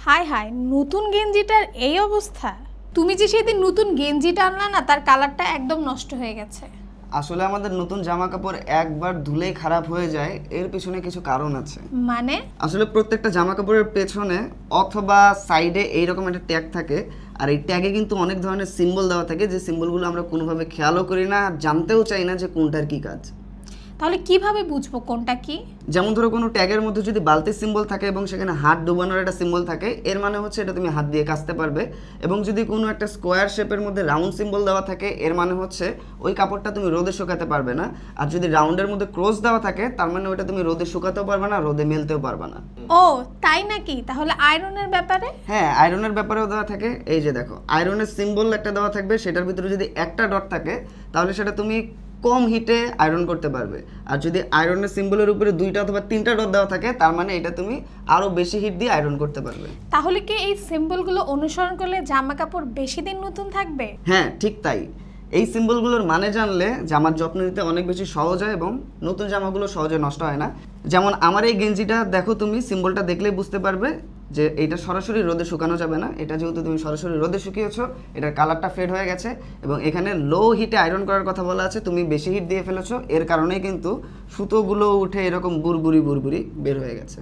হায় হায়, নতুন গেঞ্জিটার এই অবস্থা। তুমি যে সেদিন নতুন গেঞ্জিটা আনলা না, তার কালারটা একদম নষ্ট হয়ে গেছে। আসলে আমাদের নতুন জামা কাপড় একবার ধুলেই খারাপ হয়ে যায়, এর পিছনে কিছু কারণ আছে। মানে? আসলে প্রত্যেকটা জামা কাপড়ের পেছনে অথবা সাইডে এইরকম একটা ট্যাগ থাকে, আর এই ট্যাগে কিন্তু অনেক ধরনের সিম্বল দেওয়া থাকে, যে সিম্বলগুলো আমরা কোনোভাবে খেয়ালও করি না, জানতেও চাই না যে কোনটার কি কাজ। তাহলে কিভাবে বুঝবো কোনটা কি? যেমন ধরো কোনো ট্যাগের মধ্যে যদি বালতির সিম্বল থাকে এবং সেখানে হাত ডুবানোর একটা সিম্বল থাকে, এর মানে হচ্ছে এটা তুমি হাত দিয়ে কাচতে পারবে। এবং যদি কোনো একটা স্কোয়ার শেপের মধ্যে রাউন্ড সিম্বল দেওয়া থাকে, এর মানে হচ্ছে ওই কাপড়টা তুমি রোদে শুকাতে পারবে না। আর যদি রাউন্ডের মধ্যে ক্রস দেওয়া থাকে, তার মানে ওইটা তুমি রোদে শুকাতেও পারবে না, রোদে মেলতেও পারবে না। ও তাই নাকি? তাহলে আয়রনের ব্যাপারে? হ্যাঁ, আয়রনের ব্যাপারেও দেওয়া থাকে। এই যে দেখো, আয়রনের সিম্বল একটা দেওয়া থাকবে, সেটার ভিতরে যদি একটা ডট থাকে তাহলে সেটা তুমি কম হিটে আয়রন করতে পারবে। আর যদি আয়রনের সিম্বলের উপরে দুইটা অথবা তিনটা ডট দেওয়া থাকে, তার মানে এটা তুমি আরো বেশি হিট দিয়ে আয়রন করতে পারবে। তাহলে কি এই সিম্বলগুলো অনুসরণ করলে জামা কাপড় বেশি দিন নতুন থাকবে? হ্যাঁ, ঠিক তাই। এই সিম্বলগুলোর মানে জানলে জামার যত্ন নিতে অনেক বেশি সহজ হয় এবং নতুন জামাগুলো সহজে নষ্ট হয় না। যেমন আমার এই গেঞ্জিটা দেখো, তুমি সিম্বলটা দেখলেই বুঝতে পারবে যে এটা সরাসরি রোদে শুকানো যাবে না। এটা যেহেতু তুমি সরাসরি রোদে শুকিয়েছো, এটার কালারটা ফেড হয়ে গেছে এবং এখানে লো হিটে আয়রন করার কথা বলা আছে, তুমি বেশি হিট দিয়ে ফেলেছো, এর কারণেই কিন্তু সুতোগুলো উঠে এরকম বুরবুরি বুরবুরি বের হয়ে গেছে।